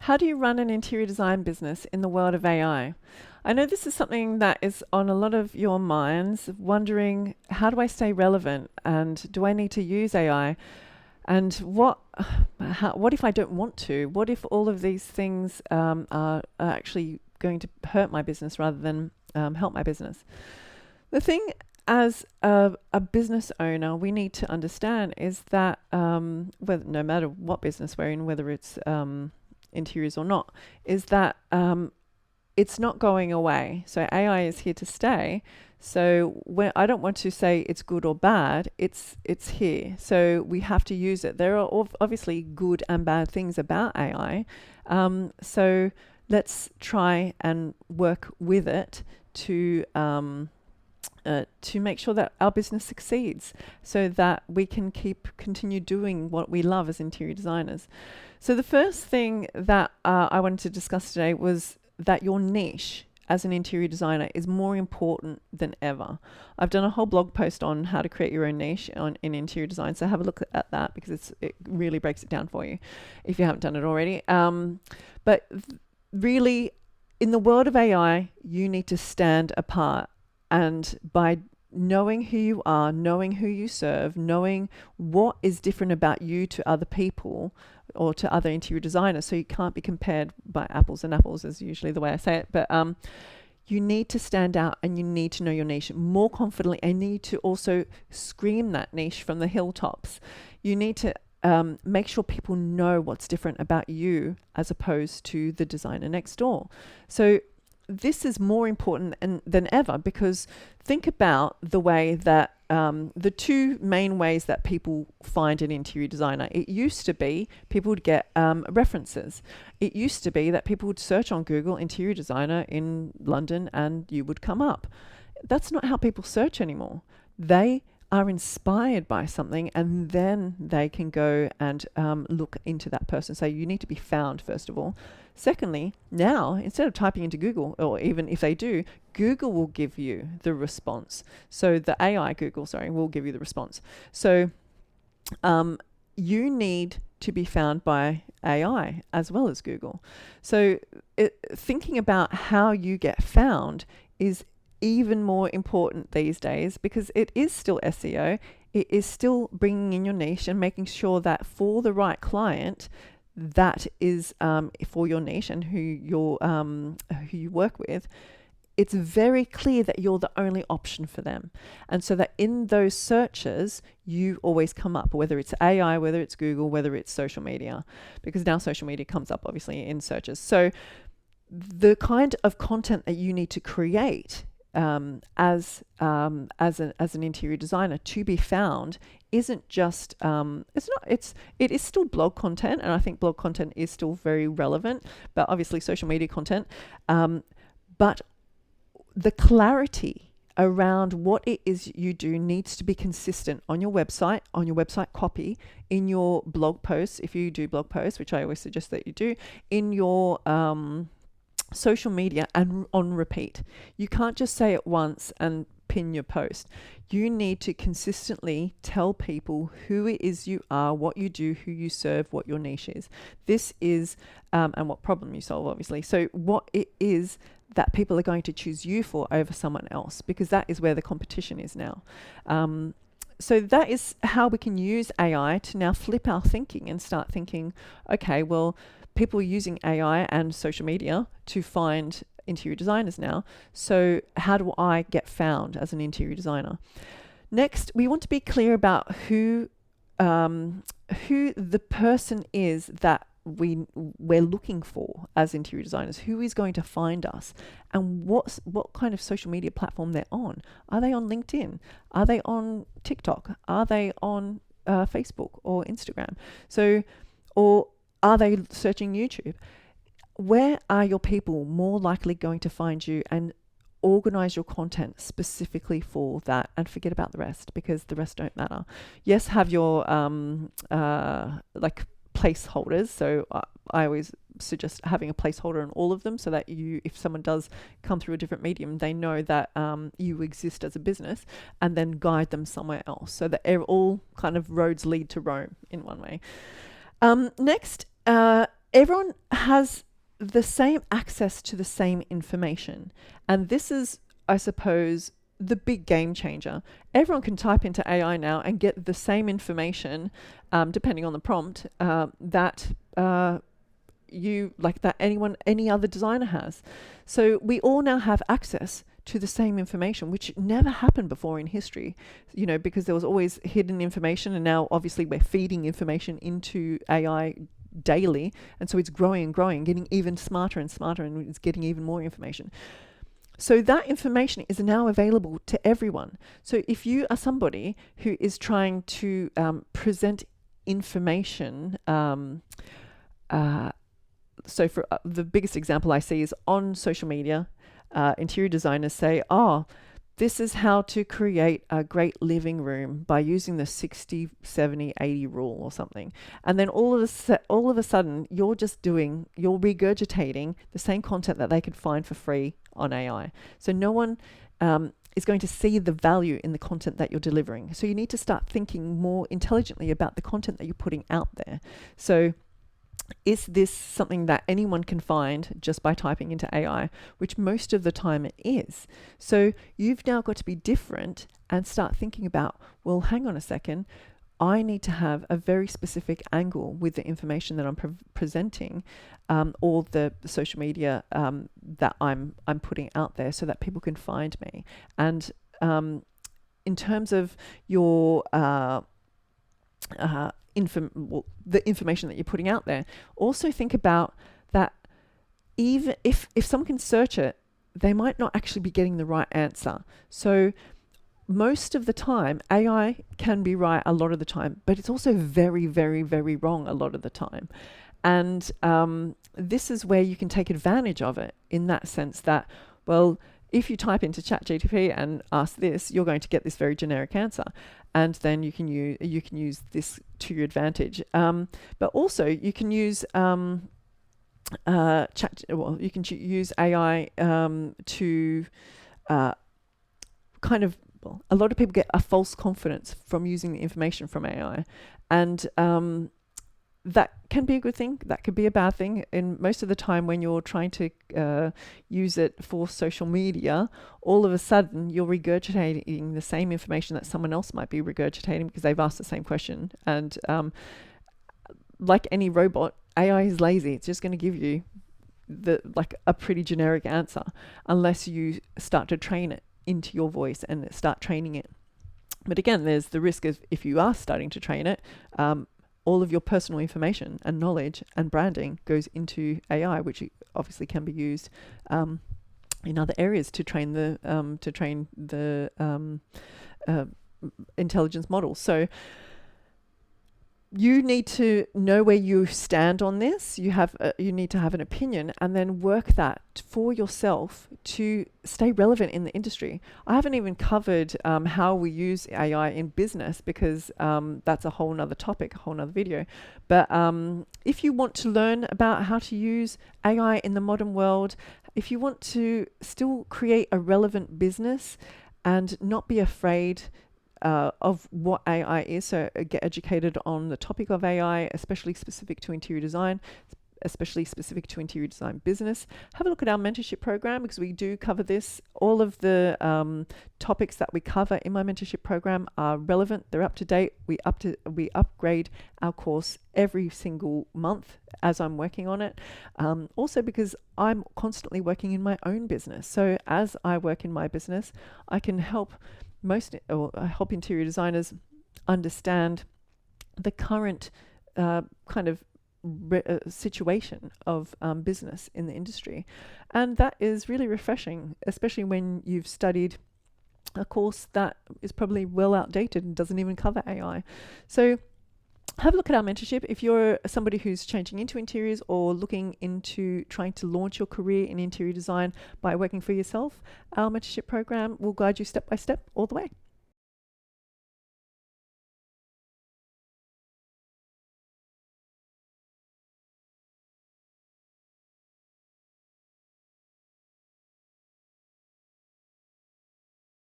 how do you run an interior design business in the world of AI? I know this is something that is on a lot of your minds, wondering how do I stay relevant and do I need to use AI? And what if I don't want to? What if all of these things are actually going to hurt my business rather than help my business? The thing as a business owner, we need to understand is that no matter what business we're in, whether it's interiors or not, is that it's not going away. So AI is here to stay. So I don't want to say it's good or bad. It's here. So we have to use it. There are obviously good and bad things about AI. So let's try and work with it to make sure that our business succeeds, so that we can continue doing what we love as interior designers. So the first thing that I wanted to discuss today was that your niche as an interior designer is more important than ever. I've done a whole blog post on how to create your own niche in interior design, so have a look at that because it really breaks it down for you if you haven't done it already. But really, in the world of AI, you need to stand apart. And by knowing who you are, knowing who you serve, knowing what is different about you to other people or to other interior designers, so you can't be compared by apples and apples is usually the way I say it, but you need to stand out and you need to know your niche more confidently, and you need to also scream that niche from the hilltops. You need to make sure people know what's different about you as opposed to the designer next door. So this is more important than ever, because think about the way that the two main ways that people find an interior designer. It used to be people would get references. It used to be that people would search on Google interior designer in London and you would come up. That's not how people search anymore. They are inspired by something and then they can go and look into that person. So you need to be found, first of all. Secondly, now, instead of typing into Google, or even if they do, Google will give you the response. So the AI Google, will give you the response. So you need to be found by AI as well as Google. So thinking about how you get found is even more important these days, because it is still SEO. It is still bringing in your niche and making sure that for the right client, that is for your niche and who you work with, it's very clear that you're the only option for them. And so that in those searches, you always come up, whether it's AI, whether it's Google, whether it's social media, because now social media comes up obviously in searches. So the kind of content that you need to create as an interior designer to be found isn't just it is still blog content, and I think blog content is still very relevant, but obviously social media content, but the clarity around what it is you do needs to be consistent on your website copy, in your blog posts, if you do blog posts, which I always suggest that you do, in your social media, and on repeat. You can't just say it once and pin your post. You need to consistently tell people who it is you are, what you do, who you serve, what your niche is. This is, and what problem you solve, obviously. So what it is that people are going to choose you for over someone else, because that is where the competition is now. So that is how we can use AI to now flip our thinking and start thinking, okay, well, people are using AI and social media to find interior designers now. So how do I get found as an interior designer? Next, we want to be clear about who the person is that we're looking for as interior designers. Who is going to find us, and what kind of social media platform they're on. Are they on LinkedIn? Are they on TikTok? Are they on Facebook or Instagram? So, or are they searching YouTube? Where are your people more likely going to find you, and organize your content specifically for that, and forget about the rest, because the rest don't matter. Yes, have your like placeholders. So I always suggest having a placeholder in all of them, so that if someone does come through a different medium, they know that you exist as a business, and then guide them somewhere else, so that all kind of roads lead to Rome in one way. Next, everyone has the same access to the same information. And this is, I suppose, the big game changer. Everyone can type into AI now and get the same information, depending on the prompt, that any other designer has. So we all now have access to the same information, which never happened before in history, because there was always hidden information, and now obviously we're feeding information into AI daily, and so it's growing and growing, getting even smarter and smarter, and it's getting even more information. So that information is now available to everyone. So if you are somebody who is trying to present information, so for the biggest example I see is on social media, interior designers say, this is how to create a great living room by using the 60, 70, 80 rule or something. And then all of a sudden, you're regurgitating the same content that they could find for free on AI. So no one is going to see the value in the content that you're delivering. So you need to start thinking more intelligently about the content that you're putting out there. So is this something that anyone can find just by typing into AI, which most of the time it is? So you've now got to be different and start thinking about, well, hang on a second, I need to have a very specific angle with the information that I'm presenting, or the social media that I'm putting out there, so that people can find me. And in terms of your the information that you're putting out there, also think about that even if someone can search it, they might not actually be getting the right answer. So most of the time, AI can be right a lot of the time, but it's also very, very, very wrong a lot of the time. And this is where you can take advantage of it, in that sense that, well, if you type into ChatGPT and ask this, you're going to get this very generic answer, and then you can use this to your advantage. But also you can use use AI to kind of. Well, a lot of people get a false confidence from using the information from AI, and that can be a good thing, that could be a bad thing. And most of the time when you're trying to use it for social media, all of a sudden you're regurgitating the same information that someone else might be regurgitating because they've asked the same question. And like any robot, AI is lazy. It's just going to give you a pretty generic answer unless you start to train it into your voice and start training it. But again, there's the risk of, if you are starting to train it, all of your personal information and knowledge and branding goes into AI, which obviously can be used in other areas to train the intelligence model. So you need to know where you stand on this. You need to have an opinion, and then work that for yourself to stay relevant in the industry. I haven't even covered how we use AI in business, because that's a whole nother topic, a whole nother video. But if you want to learn about how to use AI in the modern world, if you want to still create a relevant business and not be afraid of what AI is, so get educated on the topic of AI, especially specific to interior design, especially specific to interior design business. Have a look at our mentorship program, because we do cover this. All of the topics that we cover in my mentorship program are relevant. They're up to date. We upgrade our course every single month as I'm working on it. Also because I'm constantly working in my own business. So as I work in my business, I can help interior designers understand the current kind of situation of business in the industry. And that is really refreshing, especially when you've studied a course that is probably well outdated and doesn't even cover AI. So have a look at our mentorship. If you're somebody who's changing into interiors or looking into trying to launch your career in interior design by working for yourself, our mentorship program will guide you step by step all the way.